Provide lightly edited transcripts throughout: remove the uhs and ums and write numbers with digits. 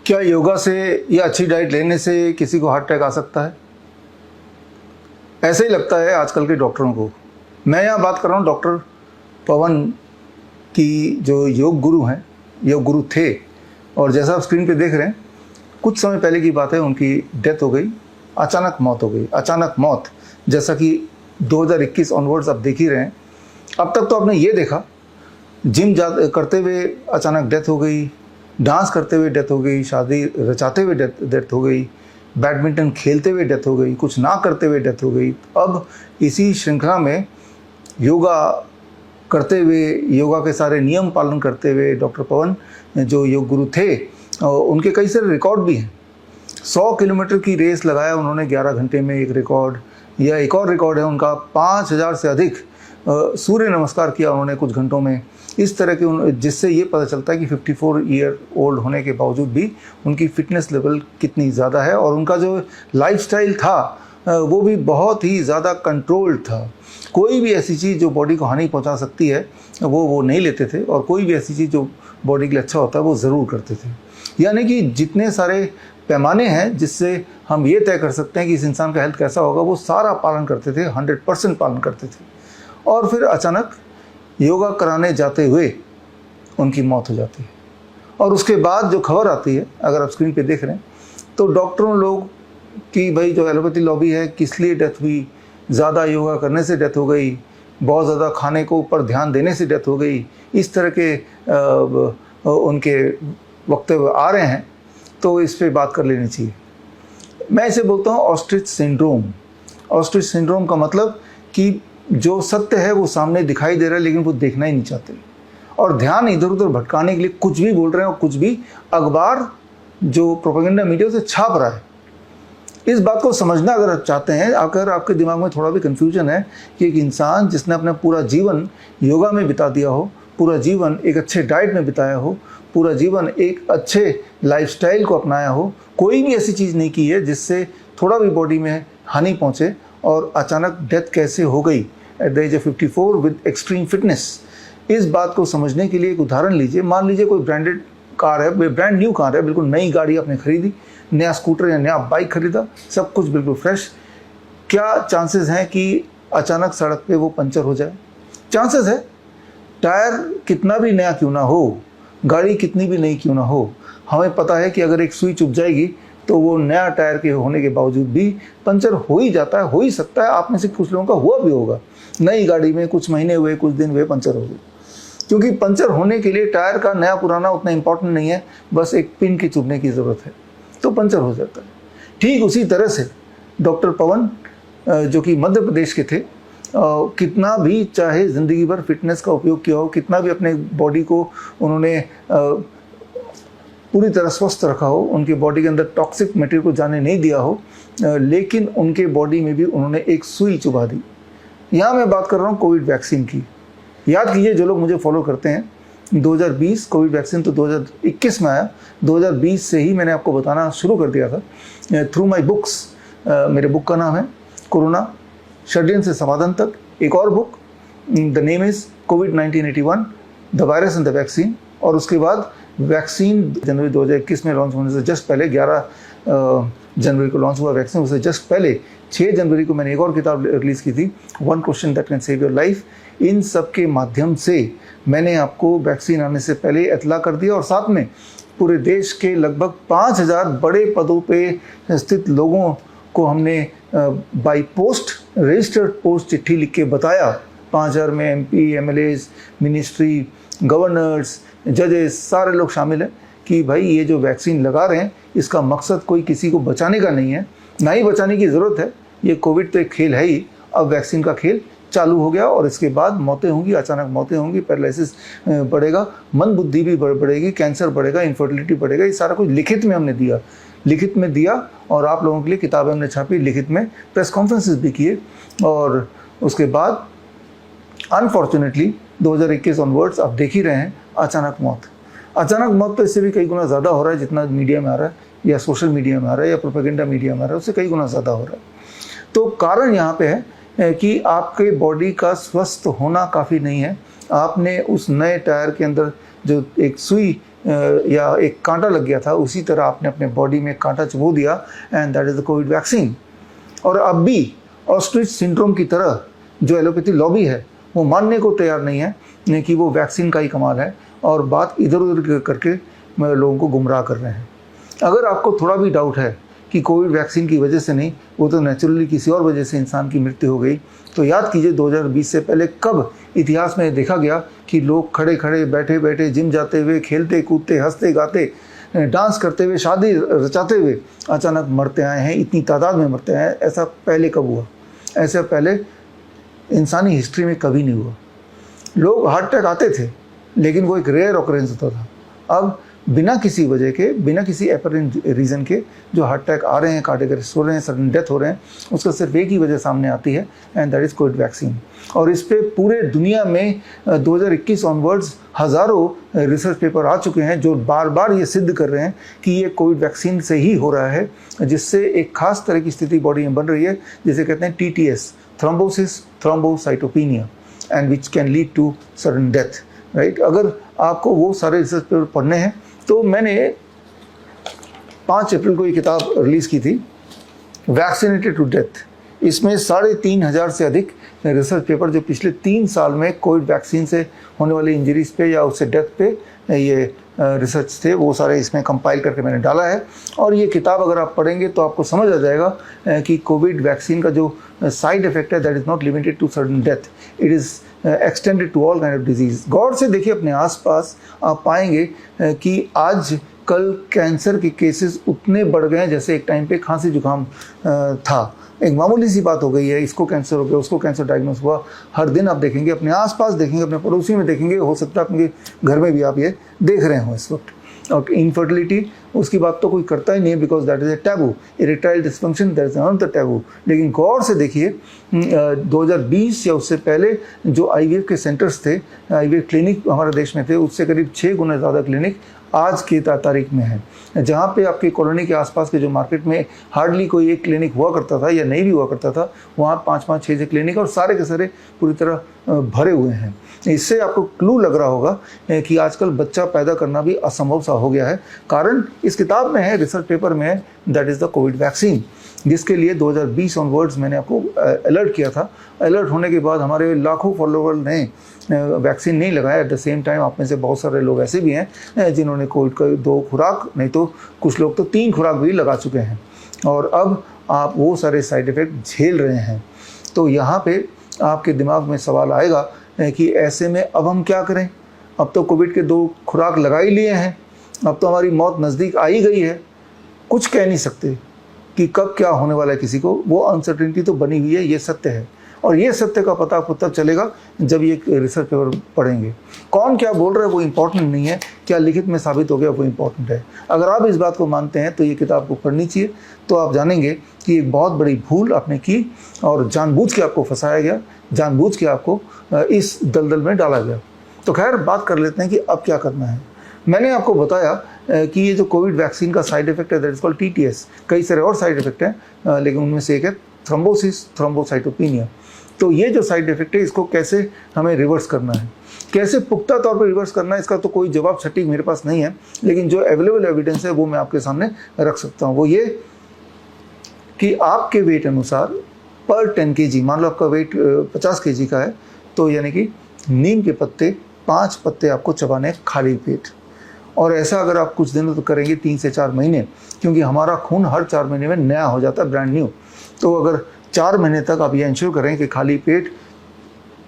क्या योगा से या अच्छी डाइट लेने से किसी को हार्ट अटैक आ सकता है? ऐसे ही लगता है आजकल के डॉक्टरों को। मैं यहाँ बात कर रहा हूँ डॉक्टर पवन की, जो योग गुरु हैं, योग गुरु थे, और जैसा आप स्क्रीन पे देख रहे हैं, कुछ समय पहले की बात है, उनकी डेथ हो गई, अचानक मौत हो गई। अचानक मौत, जैसा कि 2021 ऑनवर्ड्स आप देख ही रहे हैं। अब तक तो आपने ये देखा, जिम करते हुए अचानक डेथ हो गई, डांस करते हुए डेथ हो गई, शादी रचाते हुए डेथ हो गई, बैडमिंटन खेलते हुए डेथ हो गई, कुछ ना करते हुए डेथ हो गई। अब इसी श्रृंखला में योगा करते हुए, योगा के सारे नियम पालन करते हुए डॉक्टर पवन जो योग गुरु थे, उनके कई सारे रिकॉर्ड भी हैं। 100 किलोमीटर की रेस लगाया उन्होंने 11 घंटे में, एक रिकॉर्ड। या एक और रिकॉर्ड है उनका, 5000 से अधिक सूर्य नमस्कार किया उन्होंने कुछ घंटों में। इस तरह के जिससे ये पता चलता है कि 54 ईयर ओल्ड होने के बावजूद भी उनकी फिटनेस लेवल कितनी ज़्यादा है, और उनका जो लाइफस्टाइल था वो भी बहुत ही ज़्यादा कंट्रोल्ड था। कोई भी ऐसी चीज़ जो बॉडी को हानि पहुंचा सकती है वो नहीं लेते थे, और कोई भी ऐसी चीज़ जो बॉडी के लिए अच्छा होता है वो ज़रूर करते थे। यानी कि जितने सारे पैमाने हैं जिससे हम ये तय कर सकते हैं कि इस इंसान का हेल्थ कैसा होगा, वो सारा पालन करते थे, 100% पालन करते थे। और फिर अचानक योगा कराने जाते हुए उनकी मौत हो जाती है। और उसके बाद जो खबर आती है, अगर आप स्क्रीन पे देख रहे हैं, तो डॉक्टरों लोग की भाई जो एलोपैथी लॉबी है, किस लिए डेथ हुई, ज़्यादा योगा करने से डेथ हो गई, बहुत ज़्यादा खाने को ऊपर ध्यान देने से डेथ हो गई, इस तरह के उनके वक्तव्य आ रहे हैं, तो इस पर बात कर लेनी चाहिए। मैं इसे बोलता हूँ ऑस्ट्रिच सिंड्रोम। ऑस्ट्रिच सिंड्रोम का मतलब कि जो सत्य है वो सामने दिखाई दे रहा है, लेकिन वो देखना ही नहीं चाहते, और ध्यान इधर उधर भटकाने के लिए कुछ भी बोल रहे हैं, और कुछ भी अखबार जो प्रोपेगेंडा मीडिया से छाप रहा है। इस बात को समझना अगर आप चाहते हैं, अगर आपके दिमाग में थोड़ा भी कन्फ्यूजन है कि एक इंसान जिसने अपना पूरा जीवन योगा में बिता दिया हो, पूरा जीवन एक अच्छे डाइट में बिताया हो, पूरा जीवन एक अच्छे लाइफस्टाइल को अपनाया हो, कोई भी ऐसी चीज़ नहीं की है जिससे थोड़ा भी बॉडी में हानि पहुँचे, और अचानक डेथ कैसे हो गई at the age of 54 with extreme fitness. इस बात को समझने के लिए एक उदाहरण लीजिए। मान लीजिए कोई ब्रांडेड कार है, ब्रांड न्यू कार है, बिल्कुल नई गाड़ी आपने खरीदी, नया स्कूटर या नया बाइक खरीदा, सब कुछ बिल्कुल फ्रेश। क्या चांसेस हैं कि अचानक सड़क पे वो पंचर हो जाए? चांसेस है। टायर कितना भी नया क्यों ना हो, गाड़ी कितनी भी नई क्यों ना हो, हमें पता है कि अगर एक सुई चुभ जाएगी तो वो नया टायर के होने के बावजूद भी पंचर हो ही जाता है, हो ही सकता है। आप में से कुछ लोगों का हुआ भी होगा, नई गाड़ी में कुछ महीने हुए, कुछ दिन हुए, पंचर हो गई। क्योंकि पंचर होने के लिए टायर का नया पुराना उतना इंपॉर्टेंट नहीं है, बस एक पिन की चुभने की ज़रूरत है, तो पंचर हो जाता है। ठीक उसी तरह से डॉक्टर पवन जो कि मध्य प्रदेश के थे, कितना भी चाहे ज़िंदगी भर फिटनेस का उपयोग किया हो, कितना भी अपने बॉडी को उन्होंने पूरी तरह स्वस्थ रखा हो, उनकी बॉडी के अंदर टॉक्सिक मटेरियल को जाने नहीं दिया हो, लेकिन उनके बॉडी में भी उन्होंने एक सुई चुभा दी। यहाँ मैं बात कर रहा हूँ कोविड वैक्सीन की। याद कीजिए, जो लोग मुझे फॉलो करते हैं, 2020 कोविड वैक्सीन तो 2021 में आया, 2020 से ही मैंने आपको बताना शुरू कर दिया था थ्रू माई बुक्स। मेरे बुक का नाम है कोरोना षड्यंत्र से समाधान तक। एक और book, the name is Covid 1981 the virus and the vaccine. और उसके बाद वैक्सीन जनवरी 2021 में लॉन्च होने से जस्ट पहले, 11 जनवरी को लॉन्च हुआ वैक्सीन, उससे जस्ट पहले 6 जनवरी को मैंने एक और किताब रिलीज़ की थी, one question that can save your life. इन सब के माध्यम से मैंने आपको वैक्सीन आने से पहले इत्तला कर दिया, और साथ में पूरे देश के लगभग 5000 बड़े पदों पे स्थित लोगों को हमने बाई पोस्ट, रजिस्टर्ड पोस्ट चिट्ठी लिख के बताया। 5000 में MP, MLAs, मिनिस्ट्री, गवर्नर्स, जजेस, सारे लोग शामिल हैं कि भाई ये जो वैक्सीन लगा रहे हैं, इसका मकसद कोई किसी को बचाने का नहीं है, ना ही बचाने की ज़रूरत है। ये कोविड तो एक खेल है ही, अब वैक्सीन का खेल चालू हो गया, और इसके बाद मौतें होंगी, अचानक मौतें होंगी, पैरालिसिस बढ़ेगा, मंद बुद्धि भी बढ़ेगी, कैंसर बढ़ेगा, इनफर्टिलिटी बढ़ेगा। ये सारा कुछ लिखित में हमने दिया, लिखित में दिया, और आप लोगों के लिए किताबें हमने छापी, लिखित में प्रेस कॉन्फ्रेंसेस भी किए। और उसके बाद अनफॉर्चुनेटली 2021 ऑनवर्ड्स आप देख ही रहे हैं, अचानक मौत। अचानक मौत तो इससे भी कई गुना ज़्यादा हो रहा है, जितना मीडिया में आ रहा है, या सोशल मीडिया में आ रहा है, या प्रोपेगेंडा मीडिया में आ रहा है, उससे कई गुना ज़्यादा हो रहा है। तो कारण यहाँ पे है कि आपके बॉडी का स्वस्थ होना काफ़ी नहीं है। आपने उस नए टायर के अंदर जो एक सुई या एक कांटा लग गया था, उसी तरह आपने अपने बॉडी में कांटा चुभो दिया, and that is the Covid vaccine. और अब भी ऑस्ट्रिच सिंड्रोम की तरह जो एलोपैथी लॉबी है वो मानने को तैयार नहीं है कि वो वैक्सीन का ही कमाल है, और बात इधर उधर करके लोगों को गुमराह कर रहे हैं। अगर आपको थोड़ा भी डाउट है कि कोविड वैक्सीन की वजह से नहीं, वो तो नेचुरली किसी और वजह से इंसान की मृत्यु हो गई, तो याद कीजिए 2020 से पहले कब इतिहास में देखा गया कि लोग खड़े खड़े बैठे बैठे, जिम जाते हुए, खेलते कूदते, हंसते गाते, डांस करते हुए, शादी रचाते हुए अचानक मरते आए हैं, इतनी तादाद में मरते हैं। ऐसा पहले कब हुआ? ऐसा पहले इंसानी हिस्ट्री में कभी नहीं हुआ। लोग हार्ट अटैक आते थे लेकिन वो एक रेयर ऑकरेंस होता था। अब बिना किसी वजह के, बिना किसी एपरेंट रीज़न के जो हार्ट अटैक आ रहे हैं, कार्डियक अरेस्ट हो रहे हैं, सडन डेथ हो रहे हैं, उसका सिर्फ एक ही वजह सामने आती है, and that is Covid vaccine. और इस पे पूरे दुनिया में 2021 ऑनवर्ड्स हज़ारों रिसर्च पेपर आ चुके हैं जो बार बार ये सिद्ध कर रहे हैं कि ये कोविड वैक्सीन से ही हो रहा है, जिससे एक खास तरह की स्थिति बॉडी में बन रही है जिसे कहते हैं TTS, thrombosis thrombocytopenia, and which can lead to sudden death, right. अगर आपको वो सारे रिसर्च पेपर पढ़ने हैं तो मैंने 5 अप्रैल को ये किताब रिलीज़ की थी, वैक्सीनेटेड टू डेथ। इसमें 3,500 से अधिक रिसर्च पेपर जो पिछले 3 साल में कोविड वैक्सीन से होने वाली इंजरीज पे या उससे डेथ पे ये रिसर्च थे, वो सारे इसमें कंपाइल करके मैंने डाला है। और ये किताब अगर आप पढ़ेंगे तो आपको समझ आ जाएगा कि कोविड वैक्सीन का जो साइड इफेक्ट है that is not limited to sudden death, it is extended to all kind of disease. गौर से देखिए अपने आसपास, आप पाएंगे कि आज कल कैंसर के केसेस उतने बढ़ गए हैं जैसे एक टाइम पे खांसी जुकाम था। एक मामूली सी बात हो गई है, इसको कैंसर हो गया, उसको कैंसर डायग्नोस हुआ। हर दिन आप देखेंगे, अपने आसपास देखेंगे, अपने पड़ोसी में देखेंगे, हो सकता है अपने घर में भी आप ये देख रहे हो इस वक्त। और इनफर्टिलिटी, उसकी बात तो कोई करता ही नहीं है, because that is a taboo. Erectile dysfunction, that is another taboo. लेकिन गौर से देखिए 2020 या उससे पहले जो IVF के सेंटर्स थे, IVF क्लिनिक हमारे देश में थे, उससे करीब 6 गुना ज़्यादा क्लिनिक आज की तारीख में है। जहाँ पे आपकी कॉलोनी के आसपास के जो मार्केट में हार्डली कोई एक क्लिनिक हुआ करता था या नहीं भी हुआ करता था, वहाँ 5-5, 6 क्लिनिक और सारे के सारे पूरी तरह भरे हुए हैं। इससे आपको क्लू लग रहा होगा कि आजकल बच्चा पैदा करना भी असंभव सा हो गया है। कारण इस किताब में है, रिसर्च पेपर में है, that is the Covid vaccine, जिसके लिए 2020 ऑनवर्ड्स मैंने आपको अलर्ट किया था। अलर्ट होने के बाद हमारे लाखों फॉलोवर ने वैक्सीन नहीं लगाया। एट द सेम टाइम आप में से बहुत सारे लोग ऐसे भी हैं जिन्होंने कोविड का 2 खुराक, नहीं तो कुछ लोग तो 3 खुराक भी लगा चुके हैं, और अब आप वो सारे साइड इफ़ेक्ट झेल रहे हैं। तो यहाँ पे आपके दिमाग में सवाल आएगा कि ऐसे में अब हम क्या करें? अब तो कोविड के 2 खुराक लगा ही लिए हैं, अब तो हमारी मौत नज़दीक आ ही गई है, कुछ कह नहीं सकते कि कब क्या होने वाला है किसी को। वो अनसर्टेनिटी तो बनी हुई है, ये सत्य है। और ये सत्य का पता आपको तब चलेगा जब ये रिसर्च पेपर पढ़ेंगे। कौन क्या बोल रहा है वो इम्पोर्टेंट नहीं है, क्या लिखित में साबित हो गया वो इम्पोर्टेंट है। अगर आप इस बात को मानते हैं तो ये किताब को पढ़नी चाहिए, तो आप जानेंगे कि एक बहुत बड़ी भूल आपने की और जानबूझ के आपको फंसाया गया, जानबूझ के आपको इस दलदल में डाला गया। तो खैर, बात कर लेते हैं कि अब क्या करना है। मैंने आपको बताया कि ये जो कोविड वैक्सीन का साइड इफेक्ट है दैट इज कॉल्ड TTS। कई सारे और साइड इफेक्ट हैं, लेकिन उनमें से एक है थ्रोम्बोसिस थ्रोम्बोसाइटोपिनिया। तो ये जो साइड इफेक्ट है, इसको कैसे हमें रिवर्स करना है, कैसे पुख्ता तौर पर रिवर्स करना है, इसका तो कोई जवाब सटीक मेरे पास नहीं है, लेकिन जो अवेलेबल एविडेंस है वो मैं आपके सामने रख सकता हूँ। वो ये कि आपके वेट अनुसार पर 10 kg, मान लो आपका वेट 50 kg का है, तो यानी कि नीम के पत्ते 5 पत्ते आपको चबाने खाली पेट। और ऐसा अगर आप कुछ दिनों तो करेंगे, 3 से 4 महीने, क्योंकि हमारा खून हर 4 महीने में नया हो जाता है, ब्रांड न्यू। तो अगर 4 महीने तक आप ये इंश्योर करें कि खाली पेट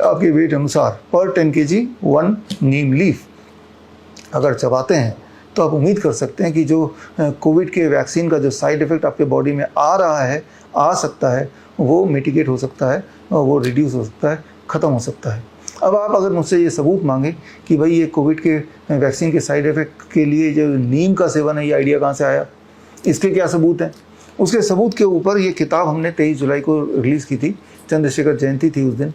आपके वेट अनुसार पर 10 kg 1 नीम लीफ अगर चबाते हैं, तो आप उम्मीद कर सकते हैं कि जो कोविड के वैक्सीन का जो साइड इफ़ेक्ट आपके बॉडी में आ रहा है, आ सकता है, वो मिटिगेट हो सकता है, और वो रिड्यूस हो सकता है, ख़त्म हो सकता है। अब आप अगर मुझसे ये सबूत मांगे कि भाई ये कोविड के वैक्सीन के साइड इफ़ेक्ट के लिए जो नीम का सेवन है, ये आइडिया कहाँ से आया, इसके क्या सबूत हैं? उसके सबूत के ऊपर ये किताब हमने 23 जुलाई को रिलीज़ की थी। चंद्रशेखर जयंती थी उस दिन,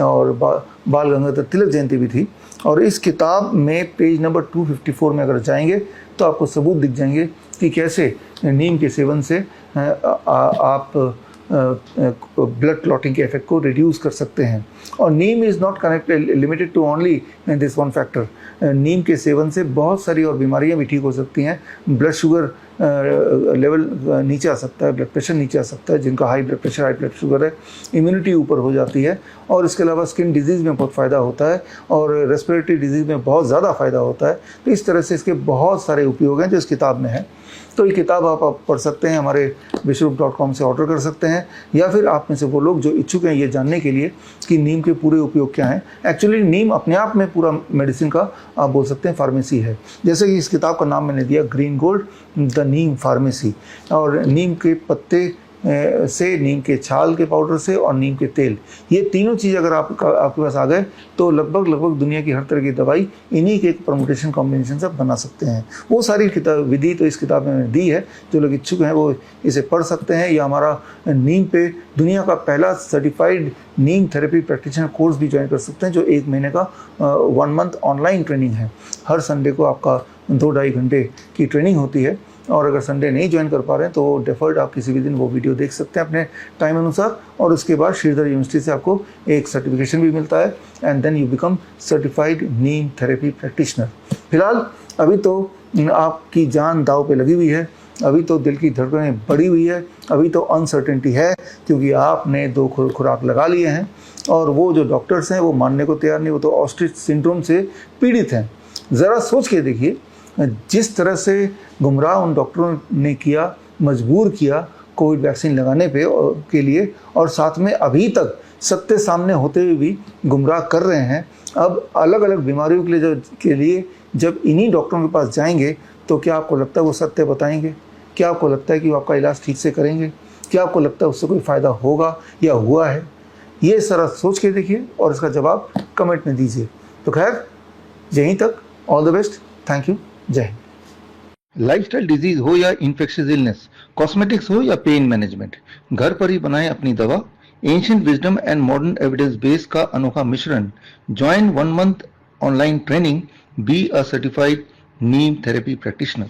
और बाल गंगाधर तिलक जयंती भी थी। और इस किताब में पेज नंबर 254 में अगर जाएंगे तो आपको सबूत दिख जाएंगे कि कैसे नीम के सेवन से आप ब्लड क्लॉटिंग के इफेक्ट को रिड्यूस कर सकते हैं। और neem is not connected limited to only this one factor. नीम के सेवन से बहुत सारी और बीमारियां भी ठीक हो सकती हैं। ब्लड शुगर लेवल नीचे आ सकता है, ब्लड प्रेशर नीचे आ सकता है, जिनका high blood pressure, high blood sugar है, इम्यूनिटी ऊपर हो जाती है, और इसके अलावा स्किन डिजीज़ में बहुत फ़ायदा होता है, और रेस्पिरेटरी डिजीज़ में बहुत ज़्यादा फ़ायदा होता है। तो इस तरह से इसके बहुत सारे उपयोग हैं जो इस किताब में है। तो ये किताब आप पढ़ सकते हैं, हमारे विश्वरूप.com से ऑर्डर कर सकते हैं, या फिर आप में से वो लोग जो इच्छुक हैं ये जानने के लिए कि नीम के पूरे उपयोग क्या हैं। एक्चुअली नीम अपने आप में पूरा मेडिसिन का आप बोल सकते हैं फार्मेसी है। जैसे कि इस किताब का नाम मैंने दिया green gold the Neem pharmacy, और नीम के पत्ते से, नीम के छाल के पाउडर से और नीम के तेल, ये तीनों चीज़ अगर आपके पास आ गए तो लगभग दुनिया की हर तरह की दवाई इन्हीं के एक परमुटेशन कॉम्बिनेशन से बना सकते हैं। वो सारी विधि तो इस किताब में दी है, जो लोग इच्छुक हैं वो इसे पढ़ सकते हैं, या हमारा नीम पे दुनिया का पहला certified neem therapy practitioner course भी ज्वाइन कर सकते हैं, जो 1 महीने का 1 मंथ ऑनलाइन ट्रेनिंग है। हर संडे को आपका 2-2.5 घंटे की ट्रेनिंग होती है, और अगर संडे नहीं ज्वाइन कर पा रहे हैं तो डेफर्ड आप किसी भी दिन वो वीडियो देख सकते हैं अपने टाइम अनुसार, और उसके बाद श्रीधर यूनिवर्सिटी से आपको एक सर्टिफिकेशन भी मिलता है, and then you become certified neem therapy practitioner. फिलहाल अभी तो आपकी जान दाव पे लगी हुई है, अभी तो दिल की धड़कनें बढ़ी हुई है, अभी तो अनसर्टेनिटी है, क्योंकि आपने 2 खुराक लगा लिए हैं, और वो जो डॉक्टर्स हैं वो मानने को तैयार नहीं, वो तो ऑस्ट्रिच सिंड्रोम से पीड़ित हैं। ज़रा सोच के देखिए, जिस तरह से गुमराह उन डॉक्टरों ने किया, मजबूर किया कोविड वैक्सीन लगाने पे के लिए, और साथ में अभी तक सत्य सामने होते हुए भी गुमराह कर रहे हैं। अब अलग अलग बीमारियों के लिए जब इन्हीं डॉक्टरों के पास जाएंगे तो क्या आपको लगता है वो सत्य बताएंगे? क्या आपको लगता है कि वो आपका इलाज ठीक से करेंगे? क्या आपको लगता है उससे कोई फ़ायदा होगा या हुआ है? ये सारा सोच के देखिए और इसका जवाब कमेंट में दीजिए। तो खैर, यहीं तक, all the best, thank you, जय हिंद। लाइफस्टाइल डिजीज हो या इन्फेक्शियस इलनेस, कॉस्मेटिक्स हो या पेन मैनेजमेंट, घर पर ही बनाएं अपनी दवा। Ancient wisdom and modern evidence base का अनोखा मिश्रण। Join 1 month online training, be a certified neem therapy practitioner.